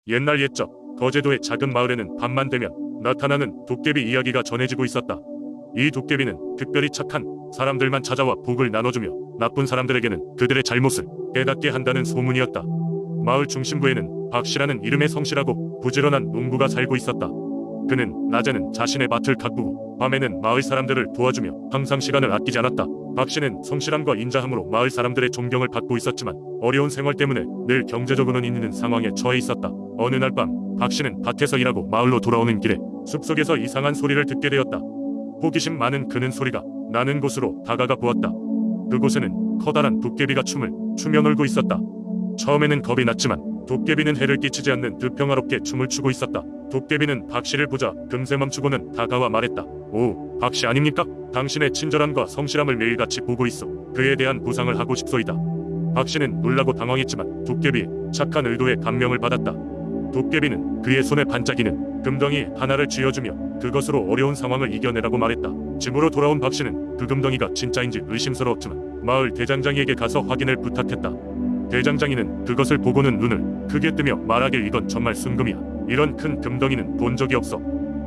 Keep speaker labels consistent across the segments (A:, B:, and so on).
A: 옛날 옛적 거제도의 작은 마을에는 밤만 되면 나타나는 도깨비 이야기가 전해지고 있었다. 이 도깨비는 특별히 착한 사람들만 찾아와 복을 나눠주며 나쁜 사람들에게는 그들의 잘못을 깨닫게 한다는 소문이었다. 마을 중심부에는 박씨라는 이름의 성실하고 부지런한 농부가 살고 있었다. 그는 낮에는 자신의 밭을 가꾸고 밤에는 마을 사람들을 도와주며 항상 시간을 아끼지 않았다. 박씨는 성실함과 인자함으로 마을 사람들의 존경을 받고 있었지만 어려운 생활 때문에 늘 경제적으로는 힘든 상황에 처해 있었다. 어느 날 밤 박씨는 밭에서 일하고 마을로 돌아오는 길에 숲속에서 이상한 소리를 듣게 되었다. 호기심 많은 그는 소리가 나는 곳으로 다가가 보았다. 그곳에는 커다란 도깨비가 춤을 추며 놀고 있었다. 처음에는 겁이 났지만 도깨비는 해를 끼치지 않는 듯 평화롭게 춤을 추고 있었다. 도깨비는 박씨를 보자 금세 멈추고는 다가와 말했다. 오, 박씨 아닙니까? 당신의 친절함과 성실함을 매일같이 보고 있어. 그에 대한 보상을 하고 싶소이다. 박씨는 놀라고 당황했지만 도깨비의 착한 의도에 감명을 받았다. 도깨비는 그의 손에 반짝이는 금덩이 하나를 쥐어주며 그것으로 어려운 상황을 이겨내라고 말했다. 집으로 돌아온 박씨는 그 금덩이가 진짜인지 의심스러웠지만 마을 대장장이에게 가서 확인을 부탁했다. 대장장이는 그것을 보고는 눈을 크게 뜨며 말하길 이건 정말 순금이야. 이런 큰 금덩이는 본 적이 없어.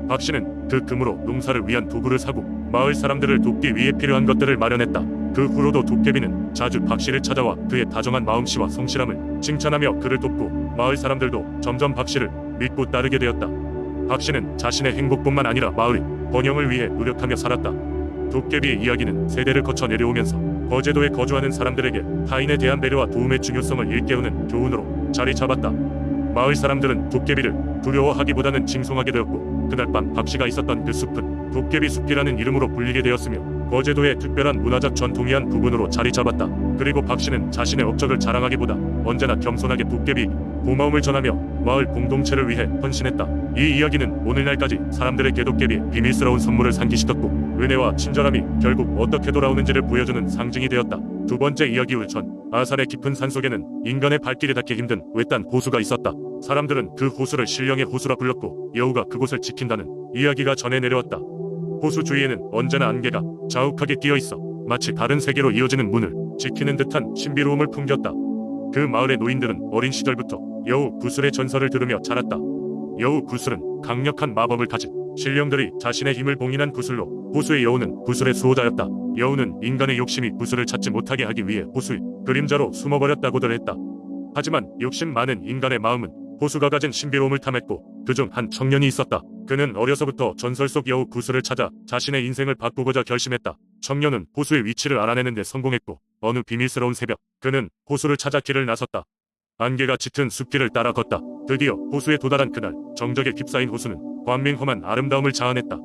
A: 박씨는 그 금으로 농사를 위한 도구를 사고 마을 사람들을 돕기 위해 필요한 것들을 마련했다. 그 후로도 도깨비는 자주 박씨를 찾아와 그의 다정한 마음씨와 성실함을 칭찬하며 그를 돕고 마을 사람들도 점점 박씨를 믿고 따르게 되었다. 박씨는 자신의 행복뿐만 아니라 마을의 번영을 위해 노력하며 살았다. 도깨비의 이야기는 세대를 거쳐 내려오면서 거제도에 거주하는 사람들에게 타인에 대한 배려와 도움의 중요성을 일깨우는 교훈으로 자리 잡았다. 마을 사람들은 도깨비를 두려워하기보다는 징송하게 되었고 그날 밤 박씨가 있었던 그 숲은 도깨비 숲이라는 이름으로 불리게 되었으며 거제도의 특별한 문화적 전통이 한 부분으로 자리 잡았다. 그리고 박씨는 자신의 업적을 자랑하기보다 언제나 겸손하게 도깨비 고마움을 전하며 마을 공동체를 위해 헌신했다. 이 이야기는 오늘날까지 사람들에게 도깨비의 비밀스러운 선물을 상기시켰고 은혜와 친절함이 결국 어떻게 돌아오는지를 보여주는 상징이 되었다. 두 번째 이야기 우천 아산의 깊은 산속에는 인간의 발길이 닿기 힘든 외딴 호수가 있었다. 사람들은 그 호수를 신령의 호수라 불렀고 여우가 그곳을 지킨다는 이야기가 전해 내려왔다. 호수 주위에는 언제나 안개가 자욱하게 끼어있어 마치 다른 세계로 이어지는 문을 지키는 듯한 신비로움을 풍겼다. 그 마을의 노인들은 어린 시절부터 여우 구슬의 전설을 들으며 자랐다. 여우 구슬은 강력한 마법을 가진 신령들이 자신의 힘을 봉인한 구슬로 호수의 여우는 구슬의 수호자였다. 여우는 인간의 욕심이 구슬을 찾지 못하게 하기 위해 호수의 그림자로 숨어버렸다고들 했다. 하지만 욕심 많은 인간의 마음은 호수가 가진 신비로움을 탐했고 그중 한 청년이 있었다. 그는 어려서부터 전설 속 여우 구슬을 찾아 자신의 인생을 바꾸고자 결심했다. 청년은 호수의 위치를 알아내는 데 성공했고 어느 비밀스러운 새벽 그는 호수를 찾아 길을 나섰다. 안개가 짙은 숲길을 따라 걷다. 드디어 호수에 도달한 그날 정적에 휩싸인 호수는 광명험한 아름다움을 자아냈다.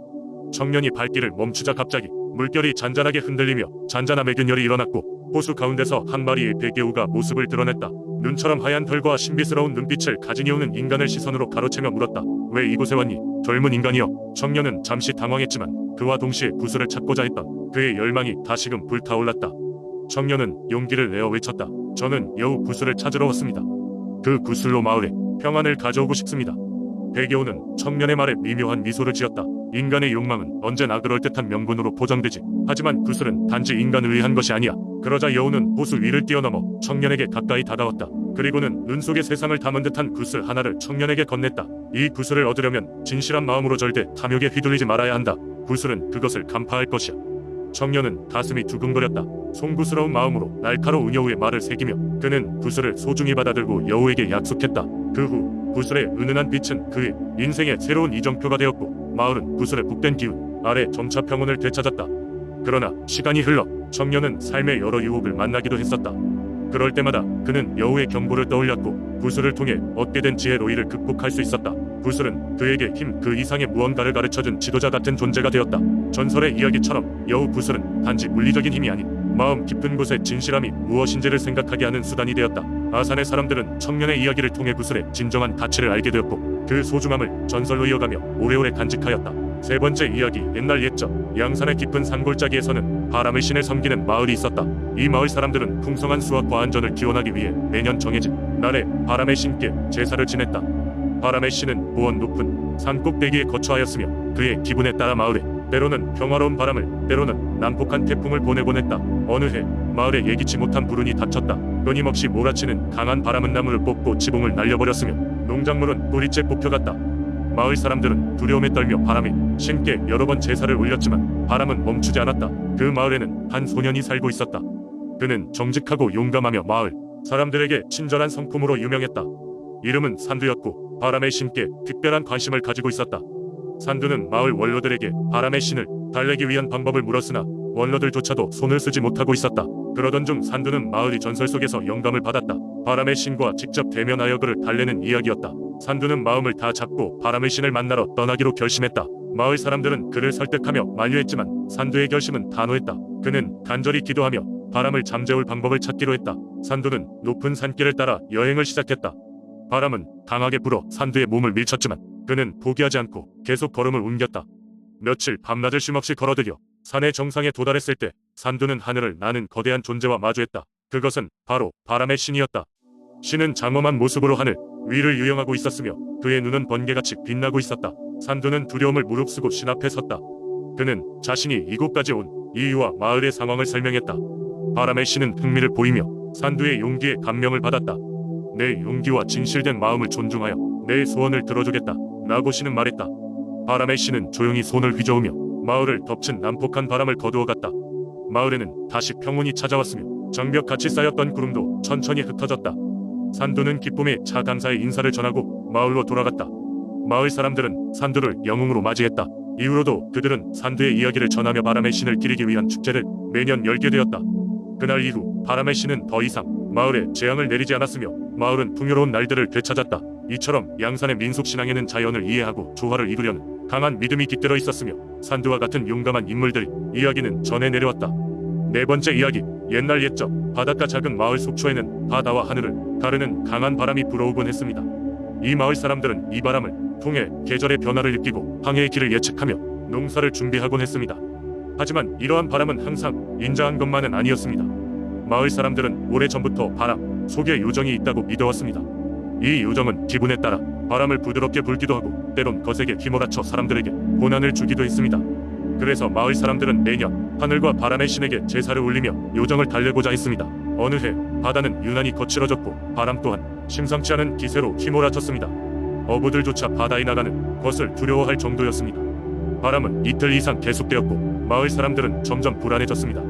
A: 청년이 발길을 멈추자 갑자기 물결이 잔잔하게 흔들리며 잔잔함의 균열이 일어났고 호수 가운데서 한 마리의 백여우가 모습을 드러냈다. 눈처럼 하얀 털과 신비스러운 눈빛을 가진 여우는 인간을 시선으로 가로채며 물었다. 왜 이곳에 왔니? 젊은 인간이여. 청년은 잠시 당황했지만 그와 동시에 구슬을 찾고자 했던 그의 열망이 다시금 불타올랐다. 청년은 용기를 내어 외쳤다. 저는 여우 구슬을 찾으러 왔습니다. 그 구슬로 마을에 평안을 가져오고 싶습니다. 백여우는 청년의 말에 미묘한 미소를 지었다. 인간의 욕망은 언제나 그럴듯한 명분으로 포장되지. 하지만 구슬은 단지 인간을 위한 것이 아니야. 그러자 여우는 호수 위를 뛰어넘어 청년에게 가까이 다가왔다. 그리고는 눈 속의 세상을 담은 듯한 구슬 하나를 청년에게 건넸다. 이 구슬을 얻으려면 진실한 마음으로 절대 탐욕에 휘둘리지 말아야 한다. 구슬은 그것을 간파할 것이야. 청년은 가슴이 두근거렸다. 송구스러운 마음으로 날카로운 여우의 말을 새기며 그는 구슬을 소중히 받아들고 여우에게 약속했다. 그 후 구슬의 은은한 빛은 그의 인생의 새로운 이정표가 되었고 마을은 구슬의 복된 기운 아래 점차 평온을 되찾았다. 그러나 시간이 흘러 청년은 삶의 여러 유혹을 만나기도 했었다. 그럴 때마다 그는 여우의 경고를 떠올렸고 구슬을 통해 얻게 된 지혜로 이를 극복할 수 있었다. 구슬은 그에게 힘 그 이상의 무언가를 가르쳐준 지도자 같은 존재가 되었다. 전설의 이야기처럼 여우 구슬은 단지 물리적인 힘이 아닌 마음 깊은 곳의 진실함이 무엇인지를 생각하게 하는 수단이 되었다. 아산의 사람들은 청년의 이야기를 통해 구슬의 진정한 가치를 알게 되었고 그 소중함을 전설로 이어가며 오래오래 간직하였다. 세 번째 이야기 옛날 옛적 양산의 깊은 산골짜기에서는 바람의 신을 섬기는 마을이 있었다. 이 마을 사람들은 풍성한 수확과 안전을 기원하기 위해 매년 정해진 날에 바람의 신께 제사를 지냈다. 바람의 신은 보온 높은 산 꼭대기에 거처하였으며 그의 기분에 따라 마을에 때로는 평화로운 바람을 때로는 난폭한 태풍을 보내곤 했다. 어느 해 마을에 예기치 못한 불운이 닥쳤다. 끊임없이 몰아치는 강한 바람은 나무를 뽑고 지붕을 날려버렸으며 농작물은 뿌리째 뽑혀갔다. 마을 사람들은 두려움에 떨며 바람에 신께 여러 번 제사를 올렸지만 바람은 멈추지 않았다. 그 마을에는 한 소년이 살고 있었다. 그는 정직하고 용감하며 마을 사람들에게 친절한 성품으로 유명했다. 이름은 산두였고 바람의 신께 특별한 관심을 가지고 있었다. 산두는 마을 원로들에게 바람의 신을 달래기 위한 방법을 물었으나 원로들조차도 손을 쓰지 못하고 있었다. 그러던 중 산두는 마을의 전설 속에서 영감을 받았다. 바람의 신과 직접 대면하여 그를 달래는 이야기였다. 산두는 마음을 다 잡고 바람의 신을 만나러 떠나기로 결심했다. 마을 사람들은 그를 설득하며 만류했지만 산두의 결심은 단호했다. 그는 간절히 기도하며 바람을 잠재울 방법을 찾기로 했다. 산두는 높은 산길을 따라 여행을 시작했다. 바람은 강하게 불어 산두의 몸을 밀쳤지만 그는 포기하지 않고 계속 걸음을 옮겼다. 며칠 밤낮을 쉼없이 걸어들여 산의 정상에 도달했을 때 산두는 하늘을 나는 거대한 존재와 마주했다. 그것은 바로 바람의 신이었다. 신은 장엄한 모습으로 하늘 위를 유영하고 있었으며 그의 눈은 번개같이 빛나고 있었다. 산두는 두려움을 무릅쓰고 신 앞에 섰다. 그는 자신이 이곳까지 온 이유와 마을의 상황을 설명했다. 바람의 신은 흥미를 보이며 산두의 용기에 감명을 받았다. 내 용기와 진실된 마음을 존중하여 내 소원을 들어주겠다 라고 신은 말했다. 바람의 신은 조용히 손을 휘저으며 마을을 덮친 난폭한 바람을 거두어갔다. 마을에는 다시 평온이 찾아왔으며 장벽같이 쌓였던 구름도 천천히 흩어졌다. 산두는 기쁨에 차 감사의 인사를 전하고 마을로 돌아갔다. 마을 사람들은 산두를 영웅으로 맞이했다. 이후로도 그들은 산두의 이야기를 전하며 바람의 신을 기리기 위한 축제를 매년 열게 되었다. 그날 이후 바람의 신은 더 이상 마을에 재앙을 내리지 않았으며 마을은 풍요로운 날들을 되찾았다. 이처럼 양산의 민속신앙에는 자연을 이해하고 조화를 이루려는 강한 믿음이 깃들어 있었으며 산두와 같은 용감한 인물들의 이야기는 전해 내려왔다. 네 번째 이야기. 옛날 옛적 바닷가 작은 마을 속초에는 바다와 하늘을 가르는 강한 바람이 불어오곤 했습니다. 이 마을 사람들은 이 바람을 통해 계절의 변화를 느끼고 항해의 길을 예측하며 농사를 준비하곤 했습니다. 하지만 이러한 바람은 항상 인자한 것만은 아니었습니다. 마을 사람들은 오래전부터 바람 속에 요정이 있다고 믿어왔습니다. 이 요정은 기분에 따라 바람을 부드럽게 불기도 하고 때론 거세게 휘몰아쳐 사람들에게 고난을 주기도 했습니다. 그래서 마을 사람들은 매년 하늘과 바람의 신에게 제사를 올리며 요정을 달래고자 했습니다. 어느 해 바다는 유난히 거칠어졌고 바람 또한 심상치 않은 기세로 휘몰아쳤습니다. 어부들조차 바다에 나가는 것을 두려워할 정도였습니다. 바람은 이틀 이상 계속되었고 마을 사람들은 점점 불안해졌습니다.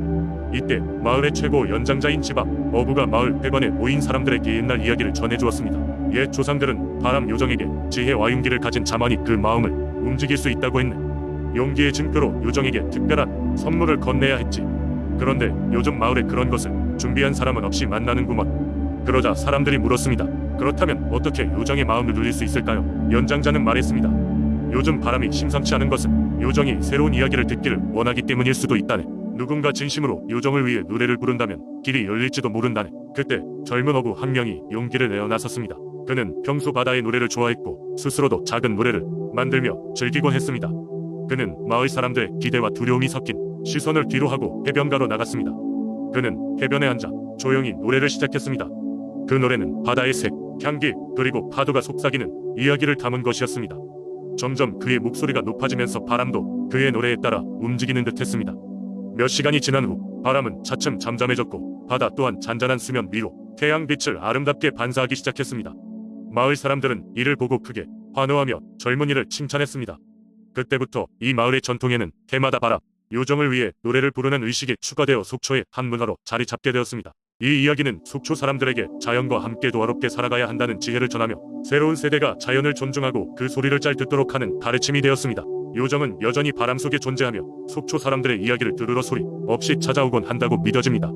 A: 이때 마을의 최고 연장자인 집 앞 어부가 마을 회관에 모인 사람들에게 옛날 이야기를 전해주었습니다. 옛 조상들은 바람 요정에게 지혜와 용기를 가진 자만이 그 마음을 움직일 수 있다고 했네. 용기의 증표로 요정에게 특별한 선물을 건네야 했지. 그런데 요즘 마을에 그런 것을 준비한 사람은 없이 만나는구먼. 그러자 사람들이 물었습니다. 그렇다면 어떻게 요정의 마음을 눌릴 수 있을까요? 연장자는 말했습니다. 요즘 바람이 심상치 않은 것은 요정이 새로운 이야기를 듣기를 원하기 때문일 수도 있다네. 누군가 진심으로 요정을 위해 노래를 부른다면 길이 열릴지도 모른다네. 그때 젊은 어부 한 명이 용기를 내어 나섰습니다. 그는 평소 바다의 노래를 좋아했고 스스로도 작은 노래를 만들며 즐기곤 했습니다. 그는 마을 사람들의 기대와 두려움이 섞인 시선을 뒤로 하고 해변가로 나갔습니다. 그는 해변에 앉아 조용히 노래를 시작했습니다. 그 노래는 바다의 색, 향기, 그리고 파도가 속삭이는 이야기를 담은 것이었습니다. 점점 그의 목소리가 높아지면서 바람도 그의 노래에 따라 움직이는 듯했습니다. 몇 시간이 지난 후 바람은 차츰 잠잠해졌고 바다 또한 잔잔한 수면 위로 태양빛을 아름답게 반사하기 시작했습니다. 마을 사람들은 이를 보고 크게 환호하며 젊은이를 칭찬했습니다. 그때부터 이 마을의 전통에는 해마다 바람 요정을 위해 노래를 부르는 의식이 추가되어 속초의 한 문화로 자리 잡게 되었습니다. 이 이야기는 속초 사람들에게 자연과 함께 조화롭게 살아가야 한다는 지혜를 전하며 새로운 세대가 자연을 존중하고 그 소리를 잘 듣도록 하는 가르침이 되었습니다. 요정은 여전히 바람 속에 존재하며 속초 사람들의 이야기를 들으러 소리 없이 찾아오곤 한다고 믿어집니다.